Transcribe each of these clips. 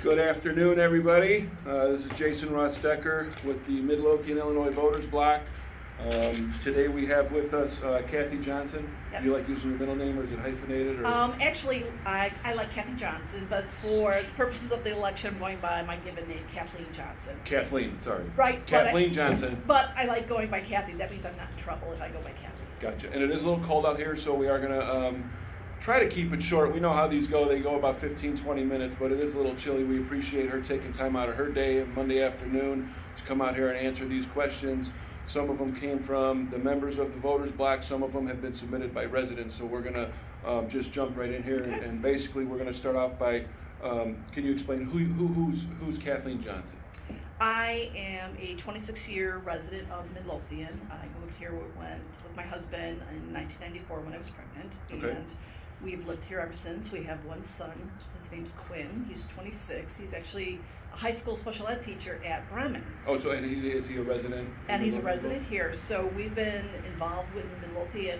Good afternoon, everybody. This is Jason Ross-Decker with the Midlothian, Illinois Voters BLOC. Today we have with us Kathy Johnson. Yes. Do you like using your middle name, or is it hyphenated? Or? Actually, I like Kathy Johnson, but for the purposes of the election, I'm going by my given name, Kathleen Johnson. Kathleen, sorry. Right. Kathleen Johnson. But I like going by Kathy. That means I'm not in trouble if I go by Kathy. Gotcha. And it is a little cold out here, so we are going to try to keep it short. We know how these go. They go about 15, 20 minutes, but it is a little chilly. We appreciate her taking time out of her day, Monday afternoon, to come out here and answer these questions. Some of them came from the members of the Voters BLOC. Some of them have been submitted by residents. So we're going to just jump right in here. Okay. And basically, we're going to start off by, can you explain who's Kathleen Johnson? I am a 26-year resident of Midlothian. I moved here with my husband in 1994 when I was pregnant. Okay. And we've lived here ever since. We have one son. His name's Quinn. He's 26. He's actually a high school special ed teacher at Bremen. Oh, so and is he a resident? And he's a resident here. So we've been involved with Midlothian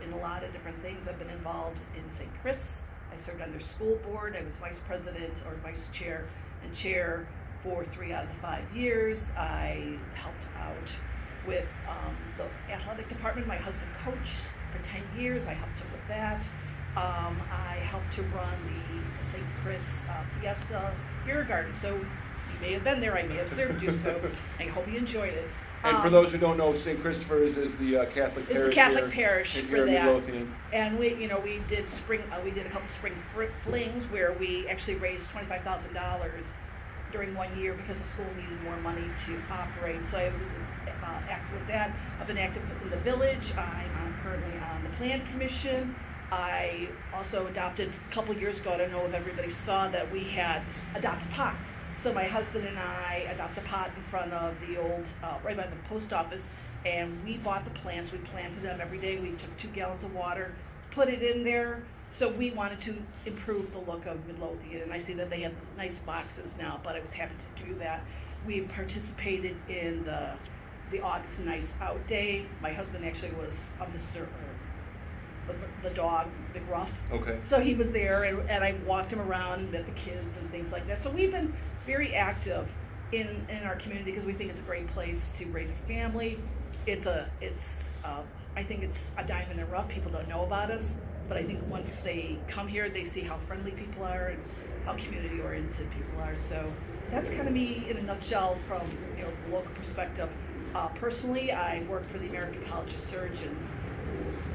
in a lot of different things. I've been involved in St. Chris. I served on their school board. I was vice president or vice chair and chair for 3 out of the 5 years. I helped out with the athletic department. My husband coached for 10 years. I helped him with that. I helped to run the St. Chris Fiesta Beer Garden. So you may have been there. I may have served you. So I hope you enjoyed it. And for those who don't know, St. Christopher's is the Catholic parish. It's the Catholic parish for that. Midlothian. And we did we did a couple spring flings where we actually raised $25,000 during 1 year because the school needed more money to operate. So I was active with that. I've been active in the village. I'm currently on the Plan Commission. I also adopted a couple years ago. I don't know if everybody saw that we had Adopt a Pot. So my husband and I adopted a pot in front of the old, right by the post office, and we bought the plants. We planted them every day. We took 2 gallons of water, put it in there. So we wanted to improve the look of Midlothian, and I see that they have nice boxes now, but I was happy to do that. We've participated in the August Nights Out Day. My husband actually was the dog, Big Ruff. Okay. So he was there, and I walked him around and met the kids and things like that. So we've been very active in our community because we think it's a great place to raise a family. I think it's a diamond in the rough. People don't know about us, but I think once they come here, they see how friendly people are and how community-oriented people are. So that's kind of me in a nutshell from the local perspective. Personally, I work for the American College of Surgeons.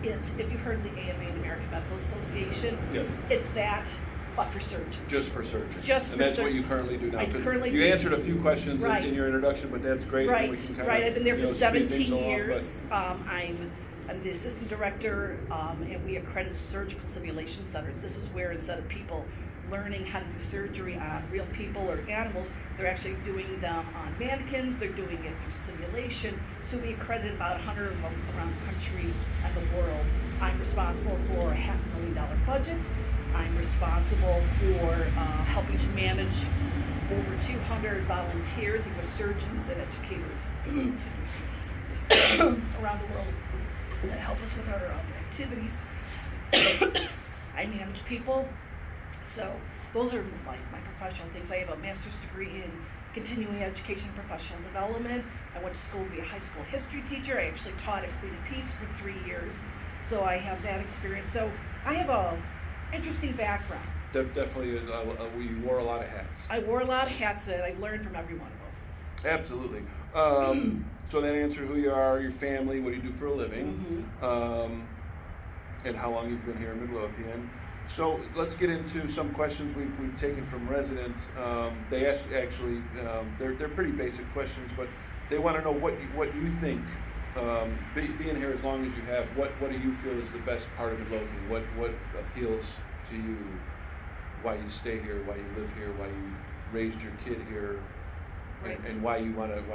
If you've heard of the AMA, the American Medical Association, yes. It's that, but for surgeons. Just for surgeons. And that's what you currently do now. I currently you do. answered a few questions in your introduction, but that's great. Right, We can right. I've been there for 17 along, years. I'm the assistant director, and we accredit surgical simulation centers. This is where instead of people learning how to do surgery on real people or animals, they're actually doing them on mannequins. They're doing it through simulation. So we accredit about 100 of them around the country and the world. I'm responsible for a $500,000 budget. I'm responsible for helping to manage over 200 volunteers. These are surgeons and educators around the world that help us with our activities. I manage people. So those are like my professional things. I have a master's degree in continuing education and professional development. I went to school to be a high school history teacher. I actually taught at Queen of Peace for 3 years. So I have that experience. So I have a interesting background. Definitely, we wore a lot of hats. I wore a lot of hats, and I learned from every one of them. Absolutely. So that answered who you are, your family, what do you do for a living, and how long you've been here in Midlothian. So let's get into some questions we've taken from residents. They actually they're pretty basic questions, but they want to know what you think. Being here as long as you have, what do you feel is the best part of Midlothian? What appeals to you? Why you stay here? Why you live here? Why you raised your kid here? Right. And why you want to be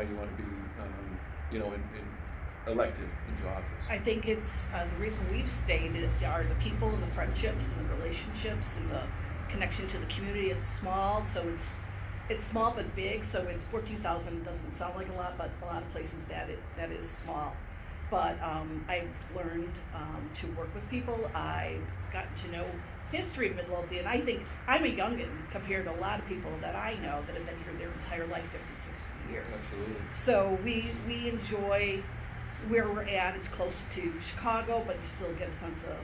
elected into office? I think it's the reason we've stayed are the people and the friendships and the relationships and the connection to the community. It's small, so it's small but big. So it's 14,000 doesn't sound like a lot, but a lot of places that is small. But I've learned to work with people. I've gotten to know history of Midlothian. I think I'm a youngin' compared to a lot of people that I know that have been here their entire life, 50, 60 years. Absolutely. So we enjoy where we're at. It's close to Chicago, but you still get a sense of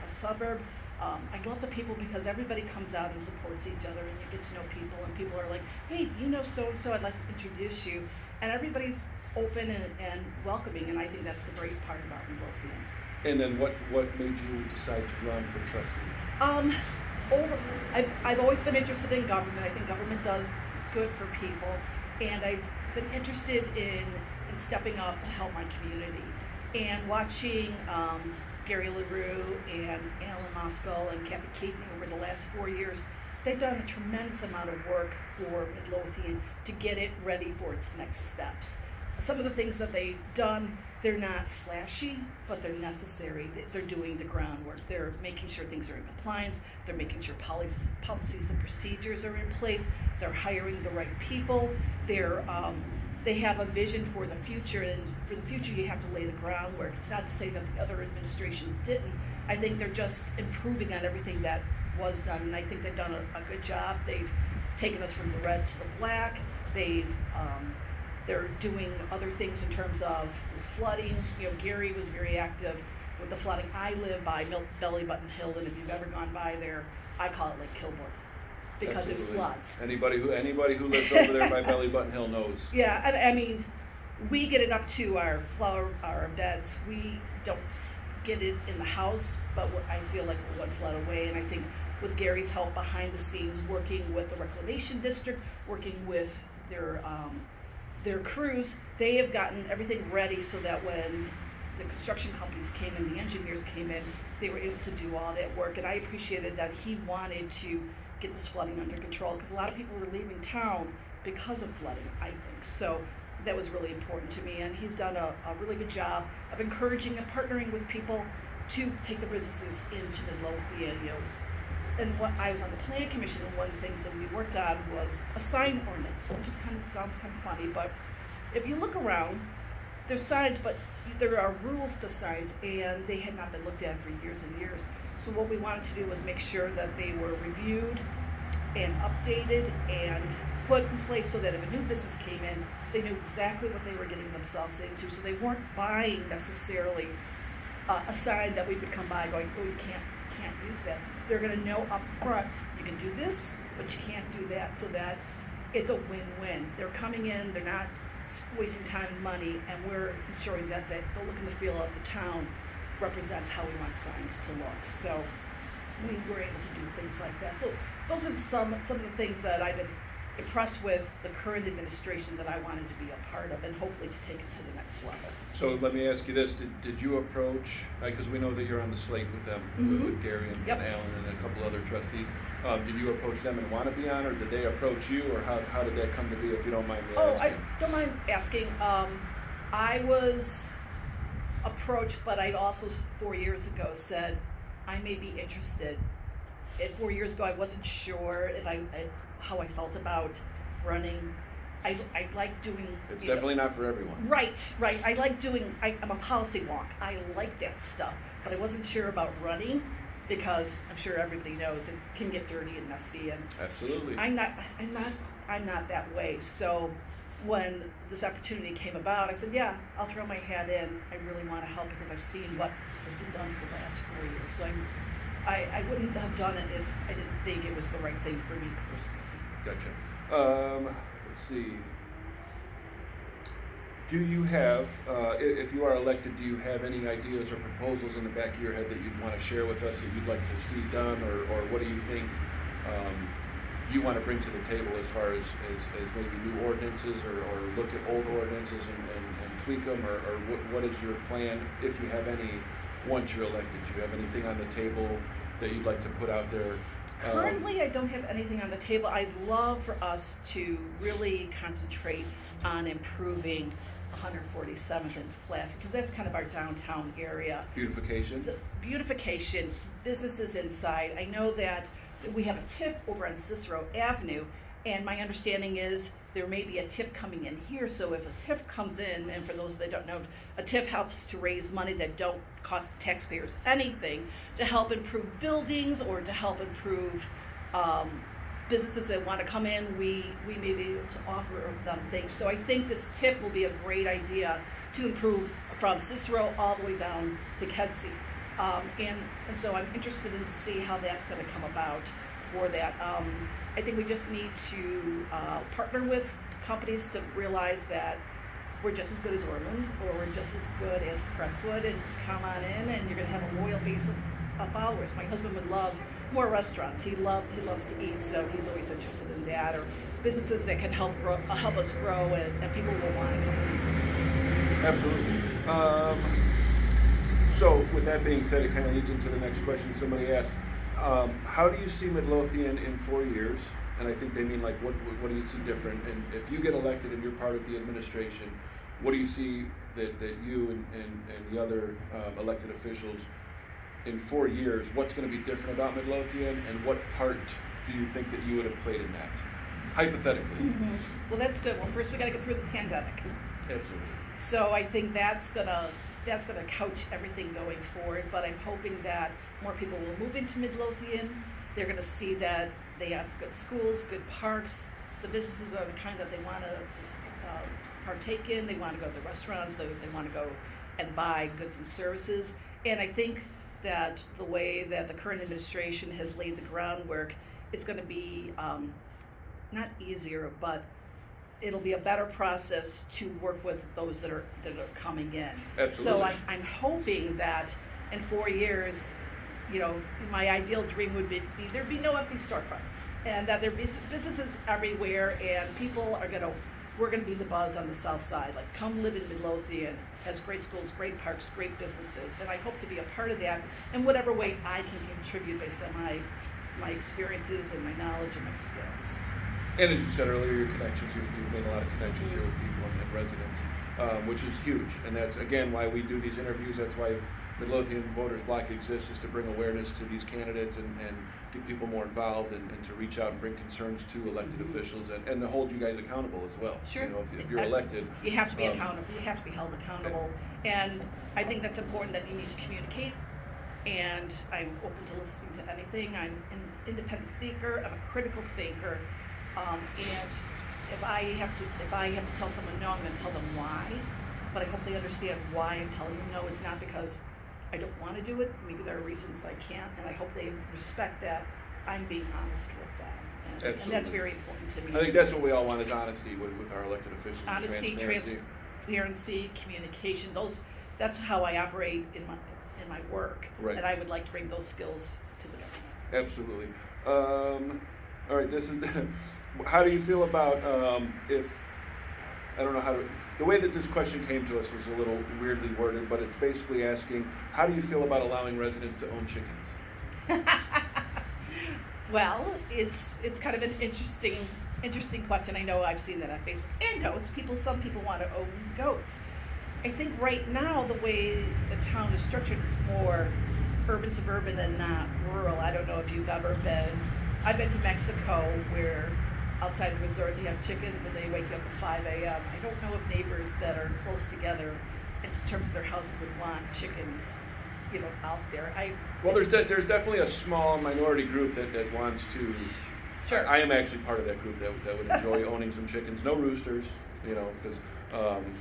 a suburb. I love the people because everybody comes out and supports each other, and you get to know people, and people are like, hey, do you know so-and-so? I'd like to introduce you. And everybody's open and welcoming, and I think that's the great part about Midlothian. And then what made you decide to run for trustee? I've always been interested in government. I think government does good for people, and I've been interested in stepping up to help my community. And watching Gary LaRue and Alan Moskal and Kathy Keaton over the last 4 years, they've done a tremendous amount of work for Midlothian to get it ready for its next steps. Some of the things that they've done, they're not flashy, but they're necessary. They're doing the groundwork. They're making sure things are in compliance. They're making sure policies and procedures are in place. They're hiring the right people. They have a vision for the future, and for the future you have to lay the groundwork. It's not to say that the other administrations didn't. I think they're just improving on everything that was done, and I think they've done a good job. They've taken us from the red to the black. They're doing other things in terms of flooding. You know, Gary was very active with the flooding. I live by Belly Button Hill, and if you've ever gone by there, I call it Lake Kilbourne because Absolutely. It floods. Anybody who lives over there by Belly Button Hill knows. Yeah, and I mean, we get it up to our beds. We don't get it in the house, but I feel like we're one flood away, and I think with Gary's help behind the scenes, working with the Reclamation District, working with their crews, they have gotten everything ready so that when the construction companies came in, the engineers came in, they were able to do all that work. And I appreciated that he wanted to get this flooding under control because a lot of people were leaving town because of flooding, I think. So that was really important to me, and he's done a really good job of encouraging and partnering with people to take the businesses into Midlothian. You know, and what I was on the plan commission, and one of the things that we worked on was a sign ordinance, which just kind of sounds kind of funny, but if you look around, there's signs, but there are rules to signs, and they had not been looked at for years and years. So what we wanted to do was make sure that they were reviewed and updated and put in place so that if a new business came in, they knew exactly what they were getting themselves into, so they weren't buying necessarily a sign that we would come by going, oh, you can't use that. They're going to know up front, you can do this, but you can't do that, so that it's a win-win. They're coming in, they're not wasting time and money, and we're ensuring that the look and the feel of the town represents how we want signs to look. So we were able to do things like that. So those are some of the things that I've been impressed with the current administration that I wanted to be a part of, and hopefully to take it to the next level. So let me ask you this, did you approach, because we know that you're on the slate with them, with Gary and Yep. Alan and a couple other trustees, did you approach them and want to be on, or did they approach you, or how did that come to be, if you don't mind me asking? I don't mind asking. I was approached, but I also 4 years ago said I may be interested. 4 years ago, I wasn't sure if how I felt about running. I like doing. It's definitely not for everyone. Right. I like doing. I'm a policy wonk. I like that stuff, but I wasn't sure about running because I'm sure everybody knows it can get dirty and messy, and Absolutely. I'm not that way. So when this opportunity came about, I said, yeah, I'll throw my hat in. I really want to help because I've seen what has been done for the last 4 years. So I wouldn't have done it if I didn't think it was the right thing for me personally. Gotcha. Let's see. Do you have, if you are elected, do you have any ideas or proposals in the back of your head that you'd want to share with us that you'd like to see done, or what do you think you want to bring to the table as far as maybe new ordinances, or look at old ordinances and tweak them, or what is your plan, if you have any, once you're elected? Do you have anything on the table that you'd like to put out there? Currently, I don't have anything on the table. I'd love for us to really concentrate on improving 147th and Pulaski, because that's kind of our downtown area. Beautification? The beautification, businesses inside. I know that we have a TIF over on Cicero Avenue, And my understanding is there may be a TIF coming in here, so if a TIF comes in, and for those that don't know, a TIF helps to raise money that don't cost the taxpayers anything to help improve buildings or to help improve businesses that want to come in. We may be able to offer them things. So I think this TIF will be a great idea to improve from Cicero all the way down to Kedzie. And so I'm interested in to see how that's going to come about for that. I think we just need to partner with companies to realize that we're just as good as Orland, or we're just as good as Crestwood, and come on in, and you're going to have a loyal base of followers. My husband would love more restaurants. He loves to eat, so he's always interested in that, or businesses that can help us grow, and people will want to come in. Absolutely. So with that being said, it kind of leads into the next question somebody asked. How do you see Midlothian in 4 years? And I think they mean like, what do you see different? And if you get elected and you're part of the administration, what do you see that you and the other elected officials in 4 years, what's going to be different about Midlothian, and what part do you think that you would have played in that, hypothetically? Mm-hmm. Well, that's good. Well, first we got to get through the pandemic. Absolutely. So I think that's gonna couch everything going forward. But I'm hoping that more people will move into Midlothian. They're gonna see that they have good schools, good parks. The businesses are the kind that they want to partake in. They want to go to the restaurants. They want to go and buy goods and services. And I think that the way that the current administration has laid the groundwork, it's going to be not easier, but it'll be a better process to work with those that are coming in. Absolutely. So I'm hoping that in 4 years, you know, my ideal dream would be there'd be no empty storefronts, and that there'd be businesses everywhere, and we're gonna be the buzz on the south side. Like, come live in Midlothian, has great schools, great parks, great businesses, and I hope to be a part of that in whatever way I can contribute based on my experiences and my knowledge and my skills. And as you said earlier, your connections, you've made a lot of connections here with people and residents, which is huge. And that's, again, why we do these interviews. That's why Midlothian Voters Bloc exists, is to bring awareness to these candidates and get people more involved, and to reach out and bring concerns to elected officials, and to hold you guys accountable as well. Sure. You know, if you're elected, you have to be accountable. You have to be held accountable. And I think that's important, that you need to communicate. And I'm open to listening to anything. I'm an independent thinker. I'm a critical thinker. And if I have to tell someone no, I'm going to tell them why. But I hope they understand why I'm telling them no. It's not because I don't want to do it. Maybe there are reasons I can't, and I hope they respect that I'm being honest with them. And that's very important to me. I think that's what we all want, is honesty with our elected officials. Honesty, transparency, communication. That's how I operate in my work. Right. And I would like to bring those skills to the government. Absolutely. All right. This is. How do you feel about if? I don't know how to. The way that this question came to us was a little weirdly worded, but it's basically asking, how do you feel about allowing residents to own chickens? Well, it's kind of an interesting question. I know I've seen that on Facebook. And goats. Some people want to own goats. I think right now the way the town is structured is more urban, suburban, and not rural. I don't know if you've ever been. I've been to Mexico, where outside the resort they have chickens and they wake you up at 5 a.m. I don't know if neighbors that are close together in terms of their housing would want chickens, you know, out there. Well, there's definitely a small minority group that wants to. Sure. I am actually part of that group that would enjoy owning some chickens. No roosters, you know, because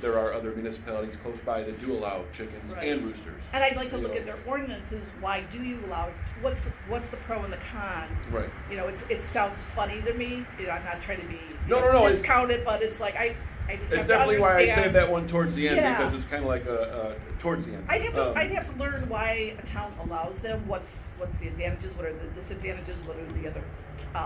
there are other municipalities close by that do allow chickens and roosters. And I'd like to look at their ordinances. Why do you allow it? What's the pro and the con? Right. You know, it sounds funny to me. You know, I'm not trying to be discount it, but it's like I it's definitely why I saved that one towards the end, because it's kind of like towards the end. I'd have to learn why a town allows them. What's the advantages? What are the disadvantages? What are the other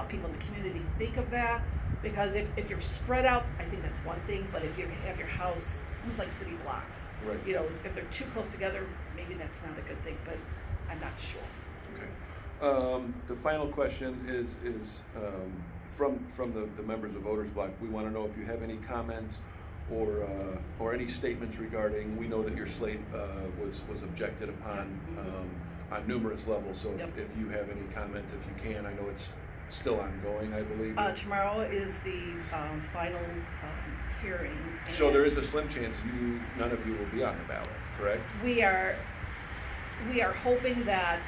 people in the community think of that? Because if you're spread out, I think that's one thing. But if you have your house, almost like city blocks, right. You know, if they're too close together, maybe that's not a good thing. But I'm not sure. Okay. The final question is from the members of Voters Bloc. We want to know if you have any comments or any statements regarding. We know that your slate was objected upon on numerous levels. So if you have any comments, if you can, I know it's still ongoing, I believe. Tomorrow is the final hearing. So there is a slim chance none of you will be on the ballot, correct? We are hoping that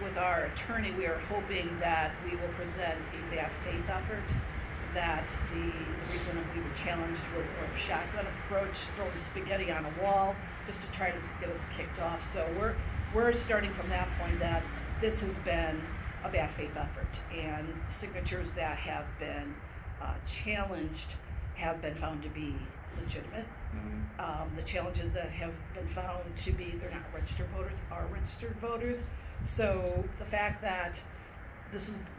with our attorney, we are hoping that we will present a bad faith effort. That the reason that we were challenged was a shotgun approach, throwing spaghetti on a wall, just to try to get us kicked off. So we're starting from that point that this has been a bad faith effort, and the signatures that have been challenged have been found to be legitimate. The challenges that have been found to be they're not registered voters are registered voters. So the fact that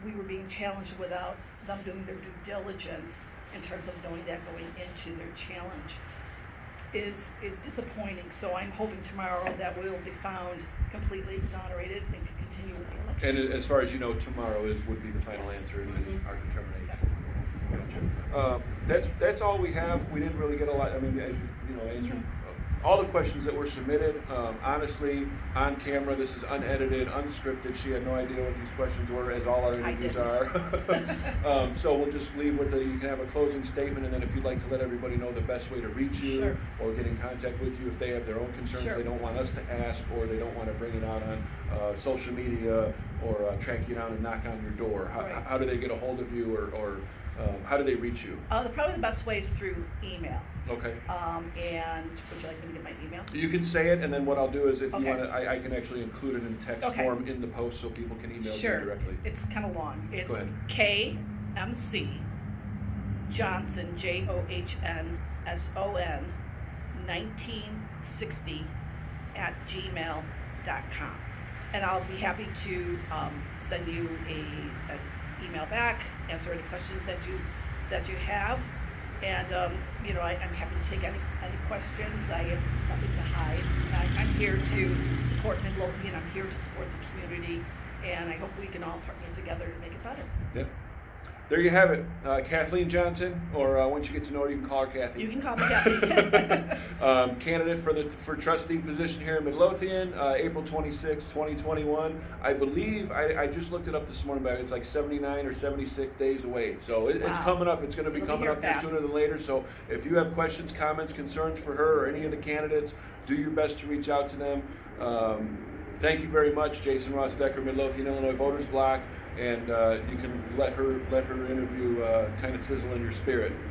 we were being challenged without them doing their due diligence in terms of knowing that going into their challenge is disappointing. So I'm hoping tomorrow that we'll be found completely exonerated and can continue with the election. And as far as you know, tomorrow would be the final Yes. answer in our determination. Yes. Gotcha. That's all we have. We didn't really get a lot. I mean, as you know, answered all the questions that were submitted. Honestly, on camera, this is unedited, unscripted. She had no idea what these questions were, as all our interviews are. So we'll just leave with you can have a closing statement, and then if you'd like to let everybody know the best way to reach you Sure. or get in contact with you if they have their own concerns Sure. they don't want us to ask, or they don't want to bring it out on social media or track you down and knock on your door. Right. How do they get a hold of you, or how do they reach you? Probably the best way is through email. Okay. And would you like me to get my email? You can say it, and then what I'll do is if you Okay. want to, I can actually include it in text Okay. form in the post so people can email Sure. you directly. It's kind of long. Go It's ahead. KMC Johnson JOHNSON 1960 @gmail.com, and I'll be happy to send you an email back, answer any questions that you have, and I'm happy to take any questions. I have nothing to hide. I'm here to support Midlothian. I'm here to support the community, and I hope we can all partner together to make it better. Yep. There you have it. Kathleen Johnson, or once you get to know her, you can call her Kathy. You can call me Kathy. Candidate for trustee position here in Midlothian, April 26, 2021. I believe, I just looked it up this morning, but it's like 79 or 76 days away. So it's Wow. coming up. It's going to be It'll be coming here up here fast. sooner than later. So if you have questions, comments, concerns for her or any of the candidates, do your best to reach out to them. Thank you very much, Jason Ross Decker, Midlothian, Illinois Voters Bloc. And you can let her interview kind of sizzle in your spirit.